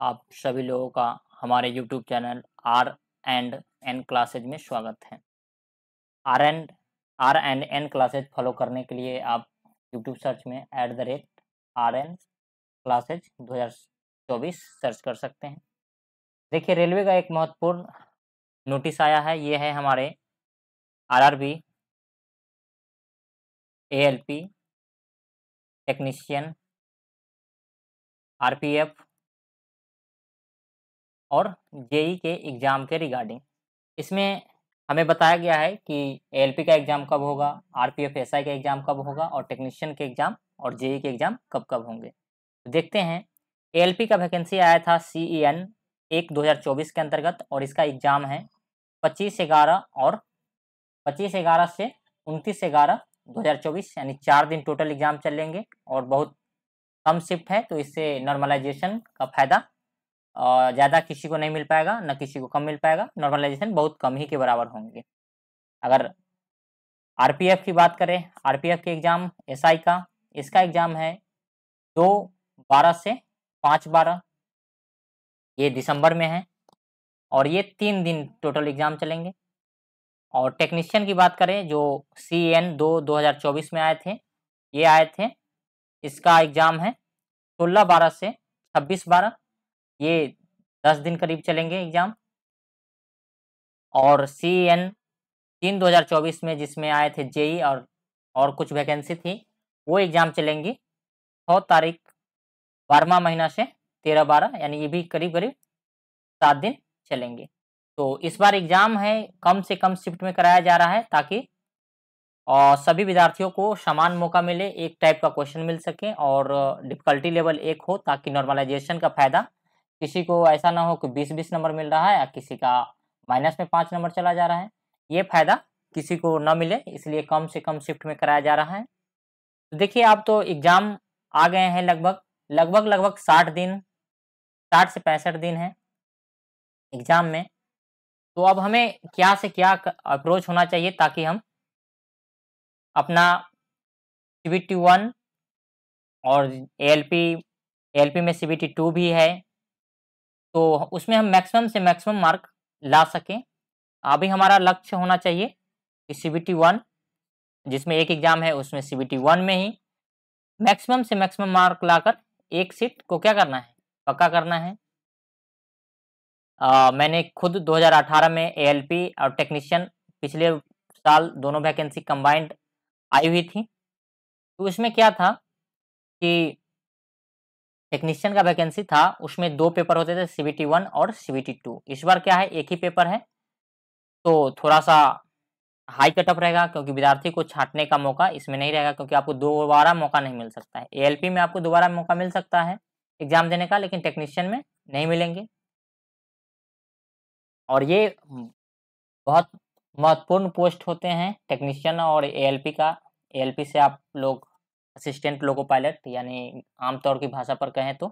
आप सभी लोगों का हमारे YouTube channel R and N classes में स्वागत है। R and N classes follow करने के लिए आप यूट्यूब सर्च में @RN क्लासेज 2024 सर्च कर सकते हैं। देखिए, रेलवे का एक महत्वपूर्ण नोटिस आया है। ये है हमारे RRB, ALP, टेक्नीशियन, RPF और जेई के एग्ज़ाम के रिगार्डिंग। इसमें हमें बताया गया है कि एएलपी का एग्ज़ाम कब होगा, आरपीएफ एसआई का एग्ज़ाम कब होगा और टेक्नीशियन के एग्ज़ाम और जेई के एग्ज़ाम कब-कब होंगे। तो देखते हैं, एएलपी का वैकेंसी आया था CEN 1 2024 के अंतर्गत और इसका एग्ज़ाम है 25/11 और 25/11 से 29/11 2024, यानी 4 दिन टोटल एग्ज़ाम चलेंगे और बहुत कम शिफ्ट है, तो इससे नॉर्मलाइजेशन का फ़ायदा ज़्यादा किसी को नहीं मिल पाएगा, ना किसी को कम मिल पाएगा। नॉर्मलाइजेशन बहुत कम ही के बराबर होंगे। अगर आरपीएफ की बात करें, आरपीएफ के एग्ज़ाम एसआई का, इसका एग्ज़ाम है 2/12 से 5/12, ये दिसंबर में है और ये 3 दिन टोटल एग्ज़ाम चलेंगे। और टेक्नीशियन की बात करें, जो CEN 2 2024 में आए थे, ये आए थे, इसका एग्ज़ाम है 16/12 से 26/12, ये 10 दिन करीब चलेंगे एग्ज़ाम। और CEN 3 2024 में जिसमें आए थे जेई और कुछ वैकेंसी थी, वो एग्ज़ाम चलेंगी 6 तारीख 12वाँ महीना से 13/12, यानी ये भी करीब-करीब 7 दिन चलेंगे। तो इस बार एग्ज़ाम है कम से कम शिफ्ट में कराया जा रहा है ताकि सभी विद्यार्थियों को समान मौका मिले, एक टाइप का क्वेश्चन मिल सके और डिफ़िकल्टी लेवल एक हो ताकि नॉर्मलाइज़ेशन का फ़ायदा किसी को ऐसा ना हो कि 20-20 नंबर मिल रहा है या किसी का माइनस में 5 नंबर चला जा रहा है। ये फ़ायदा किसी को ना मिले, इसलिए कम से कम शिफ्ट में कराया जा रहा है। तो देखिए, अब तो एग्ज़ाम आ गए हैं लगभग 60 दिन, 60 से 65 दिन हैं एग्ज़ाम में। तो अब हमें क्या से क्या अप्रोच होना चाहिए ताकि हम अपना CBT 1 और एएलपी एएलपी में CBT 2 भी है, तो उसमें हम मैक्सिमम से मैक्सिमम मार्क ला सकें। अभी हमारा लक्ष्य होना चाहिए कि CBT 1, जिसमें एक एग्ज़ाम है, उसमें CBT 1 में ही मैक्सिमम से मैक्सिमम मार्क लाकर एक सीट को क्या करना है, पक्का करना है। मैंने खुद 2018 में एएलपी और टेक्नीशियन पिछले साल दोनों वैकेंसी कंबाइंड आई हुई थी। तो उसमें क्या था कि टेक्नीशियन का वैकेंसी था, उसमें 2 पेपर होते थे, CBT 1 और CBT 2। इस बार क्या है, एक ही पेपर है, तो थोड़ा-सा हाई कट ऑफ रहेगा क्योंकि विद्यार्थी को छाँटने का मौका इसमें नहीं रहेगा, क्योंकि आपको दोबारा मौका नहीं मिल सकता है। एएलपी में आपको दोबारा मौका मिल सकता है एग्ज़ाम देने का, लेकिन टेक्नीशियन में नहीं मिलेंगे। और ये बहुत महत्वपूर्ण पोस्ट होते हैं टेक्नीशियन और एएलपी का। एएलपी से आप लोग असिस्टेंट लोको पायलट, यानी आम तौर की भाषा पर कहें तो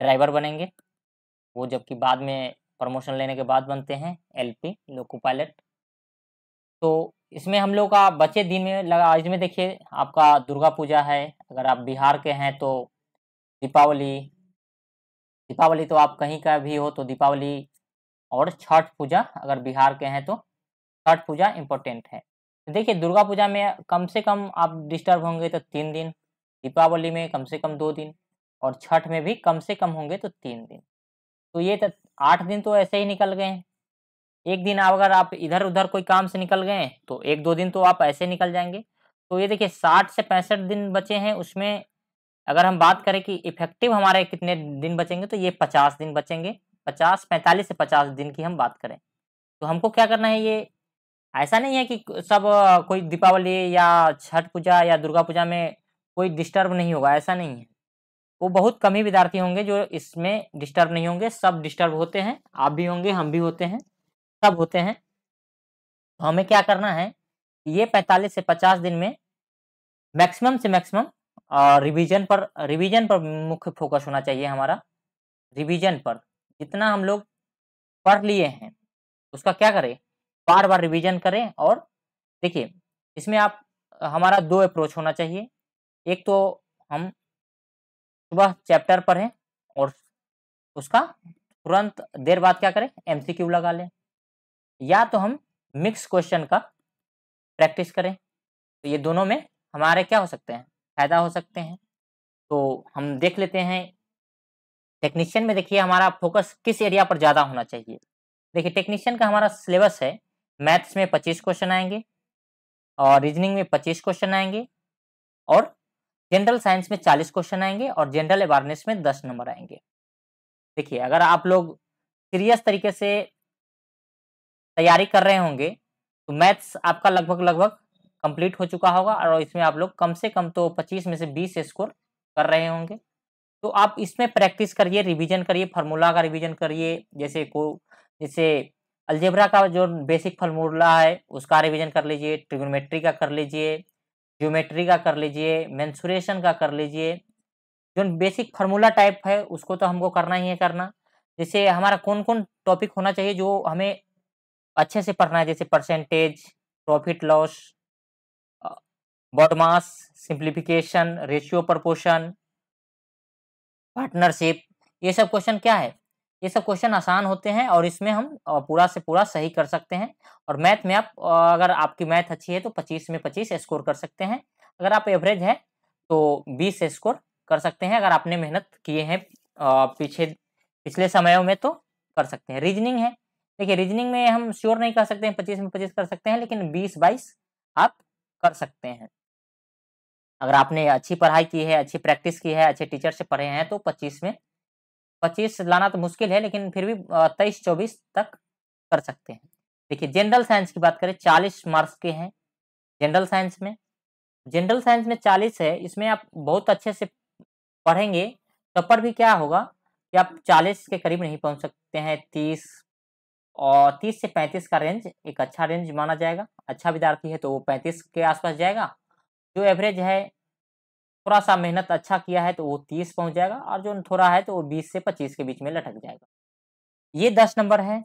ड्राइवर बनेंगे। वो जबकि बाद में प्रमोशन लेने के बाद बनते हैं एलपी लोको पायलट। तो इसमें हम लोग का बचे दिन में लगा, इसमें देखिए आपका दुर्गा पूजा है, अगर आप बिहार के हैं तो दीपावली, दीपावली तो आप कहीं का भी हो तो दीपावली और छठ पूजा अगर बिहार के हैं तो छठ पूजा इम्पोर्टेंट है। तो देखिए, दुर्गा पूजा में कम से कम आप डिस्टर्ब होंगे तो 3 दिन, दीपावली में कम से कम 2 दिन और छठ में भी कम से कम होंगे तो 3 दिन। तो ये 8 दिन तो ऐसे ही निकल गए हैं। एक दिन अगर आप इधर-उधर कोई काम से निकल गए, तो 1-2 दिन तो आप ऐसे निकल जाएँगे। तो ये देखिए, 60 से 65 दिन बचे हैं, उसमें अगर हम बात करें कि इफ़ेक्टिव हमारे कितने दिन बचेंगे, तो ये 50 दिन बचेंगे। 50 45 से 50 दिन की हम बात करें। तो हमको क्या करना है, ये ऐसा नहीं है कि सब कोई दीपावली या छठ पूजा या दुर्गा पूजा में कोई डिस्टर्ब नहीं होगा, ऐसा नहीं है। वो बहुत कम ही विद्यार्थी होंगे जो इसमें डिस्टर्ब नहीं होंगे, सब डिस्टर्ब होते हैं, आप भी होंगे, हम भी होते हैं, सब होते हैं। तो हमें क्या करना है, ये 45 से 50 दिन में मैक्सिमम से मैक्सिमम रिवीजन पर मुख्य फोकस होना चाहिए हमारा। रिवीजन पर जितना हम लोग पढ़ लिए हैं, उसका क्या करें, बार-बार रिवीजन करें। और देखिए, इसमें आप हमारा 2 अप्रोच होना चाहिए। एक तो हम सुबह चैप्टर पढ़ें और उसका तुरंत देर बाद क्या करें, MCQ लगा लें, या तो हम मिक्स क्वेश्चन का प्रैक्टिस करें। तो ये दोनों में हमारे क्या हो सकते हैं, फायदा हो सकते हैं। तो हम देख लेते हैं टेक्नीशियन में। देखिए हमारा फोकस किस एरिया पर ज़्यादा होना चाहिए। देखिए टेक्नीशियन का हमारा सिलेबस है, मैथ्स में 25 क्वेश्चन आएंगे, और रीजनिंग में 25 क्वेश्चन आएंगे, और जनरल साइंस में 40 क्वेश्चन आएंगे, और जनरल अवेयरनेस में 10 नंबर आएंगे। देखिए अगर आप लोग सीरियस तरीके से तैयारी कर रहे होंगे तो मैथ्स आपका लगभग कंप्लीट हो चुका होगा, और इसमें आप लोग कम से कम तो 25 में से 20 स्कोर कर रहे होंगे। तो आप इसमें प्रैक्टिस करिए, रिवीजन करिए, फार्मूला का रिवीजन करिए। जैसे अलजेब्रा का जो बेसिक फार्मूला है उसका रिवीजन कर लीजिए, ट्रिग्नोमेट्री का कर लीजिए, ज्योमेट्री का कर लीजिए, मेंसुरेशन का कर लीजिए। जो बेसिक फार्मूला टाइप है उसको तो हमको करना ही है करना। जैसे हमारा कौन-कौन टॉपिक होना चाहिए जो हमें अच्छे से पढ़ना है, जैसे percentage, profit loss, uh, BODMAS, simplification, ratio proportion, partnership. ये सब क्वेश्चन क्या है, ये सब क्वेश्चन आसान होते हैं, और इसमें हम पूरा से पूरा सही कर सकते हैं। और मैथ में आप अगर आपकी मैथ अच्छी है तो 25 में 25 स्कोर कर सकते हैं। अगर आप एवरेज है तो 20 स्कोर कर सकते हैं, अगर आपने मेहनत किए हैं पिछले समयों में तो कर सकते हैं। रीजनिंग है, देखिए रीजनिंग में हम श्योर नहीं कर सकते हैं 25 में 25 कर सकते हैं, लेकिन 20-22 आप कर सकते हैं। अगर आपने अच्छी पढ़ाई की है, अच्छी प्रैक्टिस की है, अच्छे टीचर से पढ़े हैं तो 25 में 25 लाना तो मुश्किल है, लेकिन फिर भी 23-24 तक कर सकते हैं। देखिए जनरल साइंस की बात करें, 40 मार्क्स के हैं जनरल साइंस में। जनरल साइंस में 40 है, इसमें आप बहुत अच्छे से पढ़ेंगे तब पर भी क्या होगा कि आप 40 के करीब नहीं पहुंच सकते हैं। 30 और 30 से 35 का रेंज एक अच्छा रेंज माना जाएगा। अच्छा विद्यार्थी है तो वो 35 के आसपास जाएगा। जो एवरेज है, थोड़ा सा मेहनत अच्छा किया है तो वो 30 पहुंच जाएगा, और जो थोड़ा है तो वो 20 से 25 के बीच में लटक जाएगा। ये 10 नंबर है।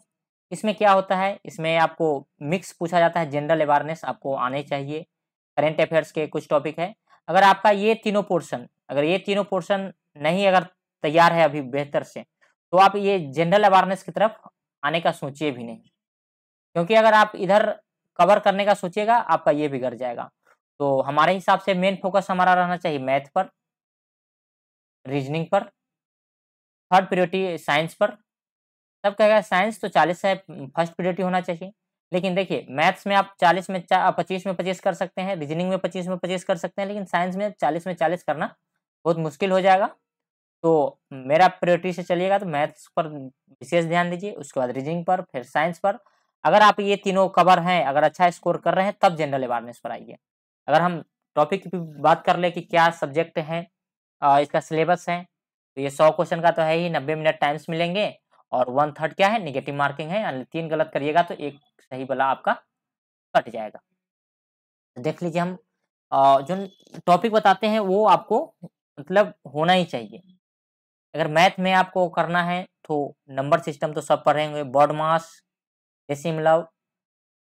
इसमें क्या होता है, इसमें आपको मिक्स पूछा जाता है, जनरल अवेयरनेस आपको आने चाहिए, करंट अफेयर्स के कुछ टॉपिक है। अगर आपका ये तीनों पोर्शन, अगर ये तीनों पोर्शन नहीं अगर तैयार है अभी बेहतर से, तो आप ये जनरल अवेयरनेस की तरफ आने का सोचिए भी नहीं, क्योंकि अगर आप इधर कवर करने का सोचिएगा आपका ये बिगड़ जाएगा। तो हमारे हिसाब से मेन फोकस हमारा रहना चाहिए मैथ पर, रीजनिंग पर, थर्ड प्रायोरिटी साइंस पर। सब कहेगा साइंस तो 40 है, फर्स्ट प्रायोरिटी होना चाहिए। लेकिन देखिए मैथ्स में आप 40 में 25 में 25 कर सकते हैं, रीजनिंग में 25 में 25 कर सकते हैं, लेकिन साइंस में 40 में 40 करना बहुत मुश्किल हो जाएगा। तो मेरा प्रायोरिटी से चलिएगा तो मैथ्स पर विशेष ध्यान दीजिए, उसके बाद रीजनिंग पर, फिर साइंस पर। अगर आप ये तीनों कवर हैं, अगर अच्छा स्कोर कर रहे हैं, तब जनरल अवेयरनेस पर आइए। अगर हम टॉपिक की बात कर ले कि क्या सब्जेक्ट है, इसका सिलेबस है, तो ये 100 क्वेश्चन का तो है ही, 90 मिनट टाइम्स मिलेंगे, और 1/3 क्या है, नेगेटिव मार्किंग है, यानी 3 गलत करिएगा तो एक सही वाला आपका कट जाएगा। देख लीजिए हम जो टॉपिक बताते हैं वो आपको मतलब होना ही चाहिए। अगर मैथ में आपको करना है तो नंबर सिस्टम तो सब पढ़ेंगे, BODMAS, decimal,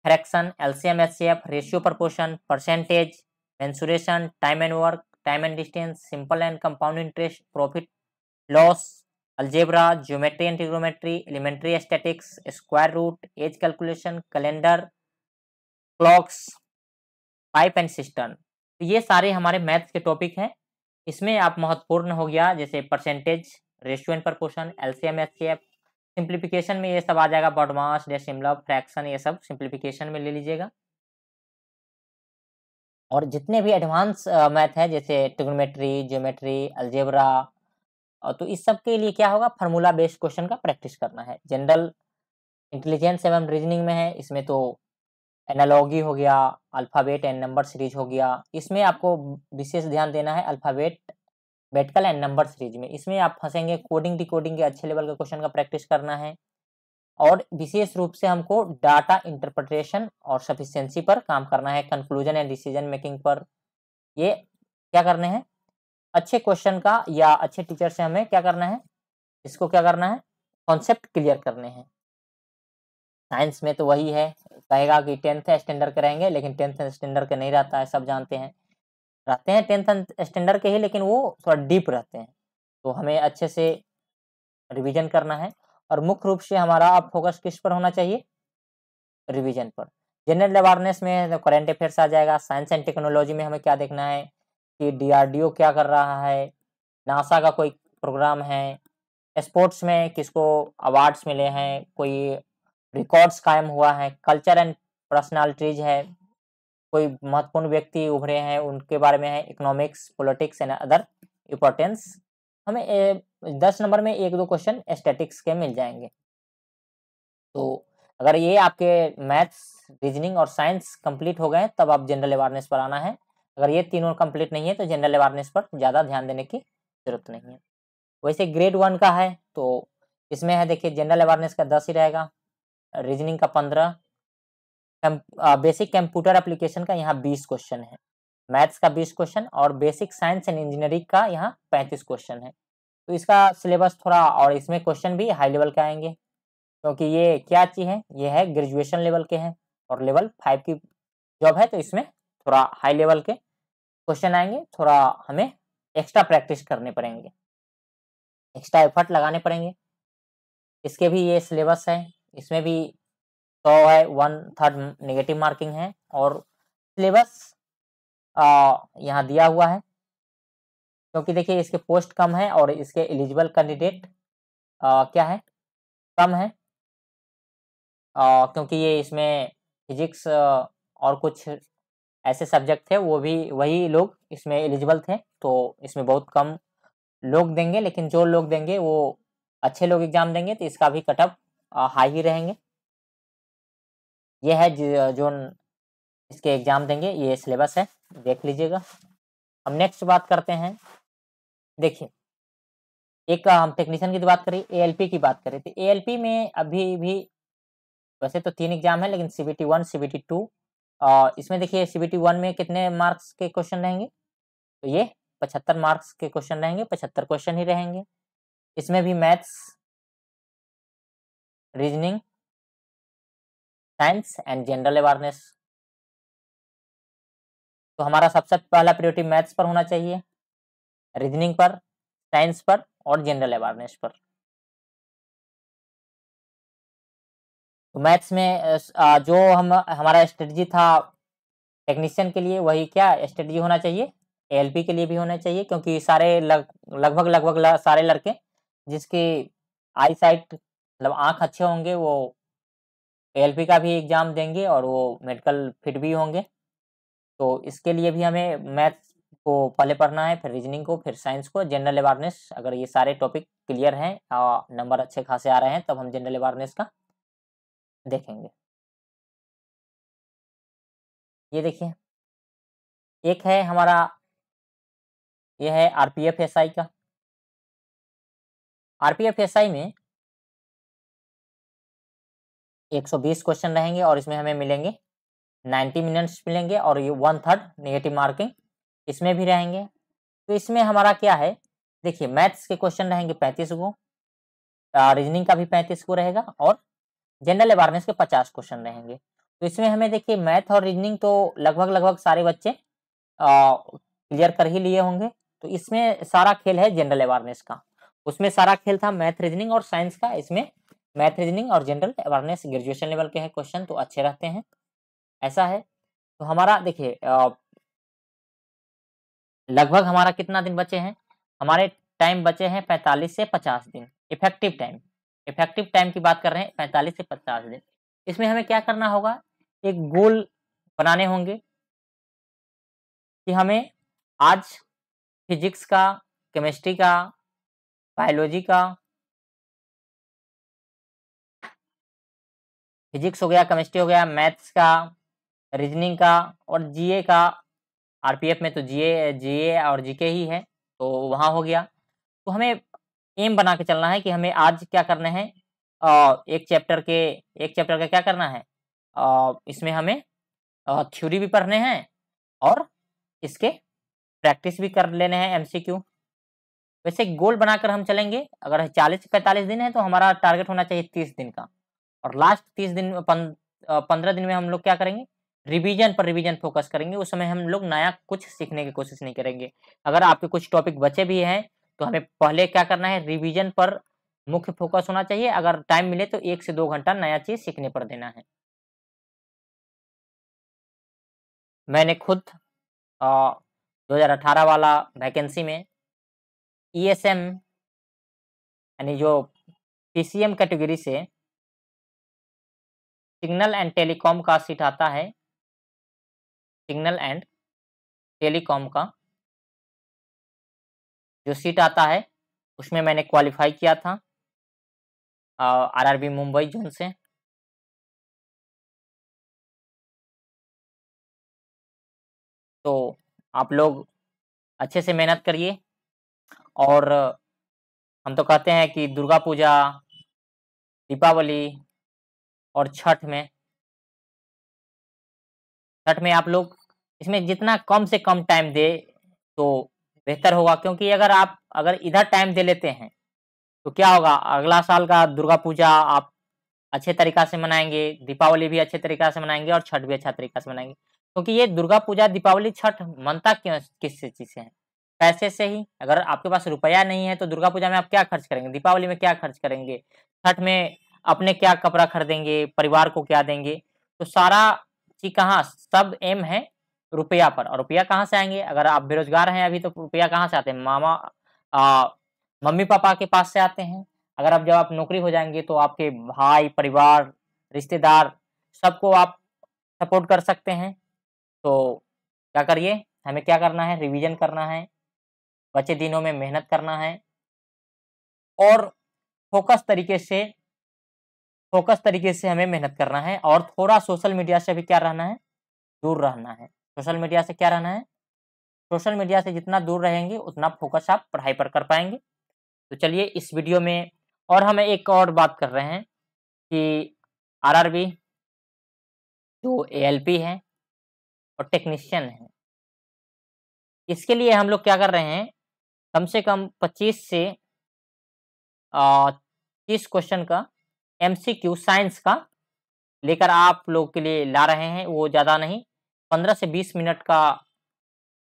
fraction, LCM, HCF, ratio proportion, percentage, mensuration, time and work, time and distance, simple and compound interest, profit loss, algebra, geometry and trigonometry, elementary statics, square root, age calculation, calendar, clocks, pipe and system. तो ये सारे हमारे maths के topic हैं। इसमें आप महत्वपूर्ण हो गया जैसे percentage, ratio and proportion, LCM, HCF. Simplification में ये सब आ जाएगा, बॉडमास, डेसिमलव, फ्रैक्शन, ये सब सिंप्लीफिकेशन में ले लीजिएगा। और जितने भी एडवांस मैथ है जैसे ट्रिग्नोमेट्री, ज्योमेट्री, अलजेब्रा, तो इस सब के लिए क्या होगा, फार्मूला बेस्ड क्वेश्चन का प्रैक्टिस करना है। जनरल इंटेलिजेंस एवं रीजनिंग में है, इसमें तो एनालॉजी हो गया, अल्फ़ाबेट एंड नंबर सीरीज हो गया। इसमें आपको विशेष ध्यान देना है अल्फ़ाबेटिकल एंड नंबर सीरीज में। इसमें आप फँसेंगे, कोडिंग डिकोडिंग के अच्छे लेवल के क्वेश्चन का प्रैक्टिस करना है, और विशेष रूप से हमको डाटा इंटरप्रिटेशन और सफिशिएंसी पर काम करना है, कंक्लूजन एंड डिसीजन मेकिंग पर। ये क्या करने हैं, अच्छे क्वेश्चन का या अच्छे टीचर से हमें क्या करना है, इसको क्या करना है, कॉन्सेप्ट क्लियर करने हैं। साइंस में तो वही है, कहेगा कि 10th स्टैंडर्ड के रहेंगे, लेकिन 10th स्टैंडर्ड के नहीं रहता है, सब जानते हैं। रहते हैं 10th स्टैंडर्ड के ही, लेकिन वो थोड़ा डीप रहते हैं। तो हमें अच्छे से रिवीजन करना है। और मुख्य रूप से हमारा अब फोकस किस पर होना चाहिए? रिवीजन पर। जनरल अवेयरनेस में करंट अफेयर्स आ जाएगा। साइंस एंड टेक्नोलॉजी में हमें क्या देखना है कि डीआरडीओ क्या कर रहा है, नासा का कोई प्रोग्राम है, स्पोर्ट्स में किसको अवार्ड्स मिले हैं, कोई रिकॉर्ड्स कायम हुआ है, कल्चर एंड पर्सनालिटीज है, कोई महत्वपूर्ण व्यक्ति उभरे हैं उनके बारे में है, economics, politics and other importance. हमें 10 नंबर में 1-2 क्वेश्चन स्टैटिक्स के मिल जाएंगे। तो अगर ये आपके मैथ्स, रीजनिंग और साइंस कंप्लीट हो गए तब आप जनरल अवेयरनेस पर आना है। अगर ये तीनों कंप्लीट नहीं है तो जनरल अवेयरनेस पर ज़्यादा ध्यान देने की जरूरत नहीं है। वैसे ग्रेड 1 का है तो इसमें है देखिए जनरल अवेयरनेस का 10 ही रहेगा, रीजनिंग का 15, बेसिक कंप्यूटर एप्लीकेशन का यहाँ 20 क्वेश्चन है, मैथ्स का 20 क्वेश्चन और बेसिक साइंस एंड इंजीनियरिंग का यहाँ 35 क्वेश्चन है। तो इसका सिलेबस थोड़ा, और इसमें क्वेश्चन भी हाई लेवल के आएंगे क्योंकि ये क्या चीज़ है, ये है ग्रेजुएशन लेवल के हैं और लेवल 5 की जॉब है, तो इसमें थोड़ा हाई लेवल के क्वेश्चन आएंगे, थोड़ा हमें एक्स्ट्रा प्रैक्टिस करने पड़ेंगे, एक्स्ट्रा एफर्ट लगाने पड़ेंगे। इसके भी ये सिलेबस है, इसमें भी 100 है, 1/3 नेगेटिव मार्किंग है और सिलेबस यहाँ दिया हुआ है क्योंकि देखिए इसके पोस्ट कम है और इसके एलिजिबल कैंडिडेट क्या है, कम है, क्योंकि ये इसमें फिजिक्स और कुछ ऐसे सब्जेक्ट थे वो भी वही लोग इसमें एलिजिबल थे, तो इसमें बहुत कम लोग देंगे, लेकिन जो लोग देंगे वो अच्छे लोग एग्जाम देंगे तो इसका भी कट ऑफ हाई ही रहेंगे। ये है जो इसके एग्जाम देंगे, ये सिलेबस है, देख लीजिएगा। हम नेक्स्ट बात करते हैं। देखिए एक हम टेक्नीशियन की बात करें, एएलपी की बात करें तो एएलपी में अभी भी वैसे तो 3 एग्जाम है, लेकिन सीबीटी 1, सीबीटी 2, इसमें देखिए सीबीटी 1 में कितने मार्क्स के क्वेश्चन रहेंगे, तो ये 75 मार्क्स के क्वेश्चन रहेंगे, 75 क्वेश्चन ही रहेंगे। इसमें भी maths, reasoning, science and general awareness. तो हमारा सबसे पहला प्रायोरिटी मैथ्स पर होना चाहिए, रीजनिंग पर, साइंस पर और जनरल अवेयरनेस पर। तो मैथ्स में जो हमारा स्ट्रेटजी था टेक्नीशियन के लिए, वही क्या स्ट्रेटजी होना चाहिए, एएलपी के लिए भी होना चाहिए, क्योंकि सारे लगभग सारे लड़के जिसकी आई साइट मतलब आँख अच्छे होंगे वो एएलपी का भी एग्जाम देंगे और वो मेडिकल फिट भी होंगे। तो इसके लिए भी हमें मैथ्स को पहले पढ़ना है, फिर रीजनिंग को, फिर साइंस को, जनरल अवेयरनेस। अगर ये सारे टॉपिक क्लियर हैं, नंबर अच्छे खासे आ रहे हैं, तब हम जनरल अवेयरनेस का देखेंगे। ये देखिए एक है हमारा, ये है आरपीएफ एसआई का। आरपीएफ एसआई में 120 क्वेश्चन रहेंगे और इसमें हमें मिलेंगे 90 मिनट्स मिलेंगे और ये 1/3 नेगेटिव मार्किंग इसमें भी रहेंगे। तो इसमें हमारा क्या है, देखिए मैथ्स के क्वेश्चन रहेंगे 35 को, रीजनिंग का भी 35 को रहेगा और जनरल अवेयरनेस के 50 क्वेश्चन रहेंगे। तो इसमें हमें देखिए मैथ और रीजनिंग तो लगभग सारे बच्चे क्लियर कर ही लिए होंगे, तो इसमें सारा खेल है जनरल अवेयरनेस का। उसमें सारा खेल था मैथ, रीजनिंग और साइंस का, इसमें मैथ, रीजनिंग और जनरल अवेयरनेस ग्रेजुएशन लेवल के हैं क्वेश्चन, तो अच्छे रहते हैं, ऐसा है। तो हमारा देखिए लगभग हमारा कितना दिन बचे हैं, हमारे टाइम बचे हैं 45 से 50 दिन इफेक्टिव टाइम। इफेक्टिव टाइम की बात कर रहे हैं 45 से 50 दिन। इसमें हमें क्या करना होगा, एक गोल बनाने होंगे कि हमें आज फिजिक्स का, केमिस्ट्री का, बायोलॉजी का, फिजिक्स हो गया, केमिस्ट्री हो गया, मैथ्स का, रीजनिंग का और जीए का। आरपीएफ में तो जीए और जीके ही है, तो वहाँ हो गया। तो हमें एम बना के चलना है कि हमें आज क्या करना है, एक चैप्टर का क्या करना है, इसमें हमें थ्योरी भी पढ़ने हैं और इसके प्रैक्टिस भी कर लेने हैं, एमसीक्यू। वैसे गोल बनाकर हम चलेंगे, अगर 40 से 45 दिन है तो हमारा टारगेट होना चाहिए 30 दिन का, और लास्ट 30 दिन 15 दिन में हम लोग क्या करेंगे, रिवीजन फोकस करेंगे। उस समय हम लोग नया कुछ सीखने की कोशिश नहीं करेंगे। अगर आपके कुछ टॉपिक बचे भी हैं तो हमें पहले क्या करना है, रिवीजन पर मुख्य फोकस होना चाहिए। अगर टाइम मिले तो 1 से 2 घंटा नया चीज़ सीखने पर देना है। मैंने खुद 2018 वाला वैकेंसी में ईएसएम यानी जो पीसीएम कैटेगरी से सिग्नल एंड टेलीकॉम का सीट आता है, सिग्नल एंड टेलीकॉम का जो सीट आता है उसमें मैंने क्वालिफाई किया था आरआरबी मुंबई जोन से। तो आप लोग अच्छे से मेहनत करिए। और हम तो कहते हैं कि दुर्गा पूजा, दीपावली और छठ में आप लोग इसमें जितना कम से कम टाइम दे तो बेहतर होगा, क्योंकि अगर इधर टाइम दे लेते हैं तो क्या होगा, अगला साल का दुर्गा पूजा आप अच्छे तरीक़ा से मनाएँगे, दीपावली भी अच्छे तरीक़ा से मनाएँगे और छठ भी अच्छा तरीक़ा से मनाएँगे। क्योंकि ये दुर्गा पूजा, दीपावली, छठ मनता क्यों किस चीज़ से है? पैसे से ही। अगर आपके पास रुपया नहीं है तो दुर्गा पूजा में आप क्या खर्च करेंगे? दीपावली में क्या खर्च करेंगे? छठ में अपने क्या कपड़ा खरीदेंगे? परिवार को क्या देंगे? तो सारा चीज़ कहाँ सब एम है रुपया पर, और रुपया कहाँ से आएँगे? अगर आप बेरोज़गार हैं अभी तो रुपया कहाँ से आते हैं? मम्मी-पापा के पास से आते हैं। अगर जब आप नौकरी हो जाएँगे तो आपके भाई, परिवार, रिश्तेदार सबको आप सपोर्ट कर सकते हैं। तो क्या करिए, हमें क्या करना है, रिवीजन करना है, बचे दिनों में मेहनत करना है और फोकस तरीके से हमें मेहनत करना है और थोड़ा सोशल मीडिया से भी क्या रहना है, दूर रहना है। सोशल मीडिया से क्या रहना है, सोशल मीडिया से जितना दूर रहेंगे उतना फोकस आप पढ़ाई पर कर पाएँगे। तो चलिए इस वीडियो में और हम एक और बात कर रहे हैं कि आरआरबी जो एएलपी है और टेक्नीशियन है, इसके लिए हम लोग क्या कर रहे हैं, कम से कम 25 से 30 क्वेश्चन का एमसीक्यू साइंस का लेकर आप लोग के लिए ला रहे हैं। वो ज़्यादा नहीं, 15 से 20 मिनट का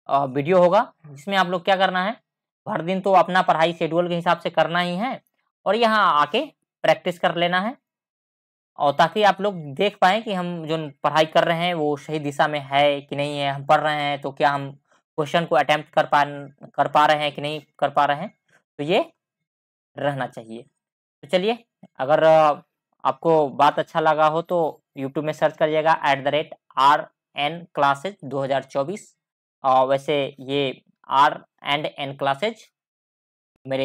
वीडियो होगा, जिसमें आप लोग क्या करना है, हर दिन तो अपना पढ़ाई शेड्यूल के हिसाब से करना ही है और यहाँ आके प्रैक्टिस कर लेना है, और ताकि आप लोग देख पाएँ कि हम जो पढ़ाई कर रहे हैं वो सही दिशा में है कि नहीं है। हम पढ़ रहे हैं तो क्या हम क्वेश्चन को अटेम्प्ट कर पा रहे हैं कि नहीं कर पा रहे हैं, तो ये रहना चाहिए। तो चलिए, अगर आपको बात अच्छा लगा हो तो यूट्यूब में सर्च करिएगा @RN क्लासेज 2024। वैसे ये R&N क्लासेज मेरे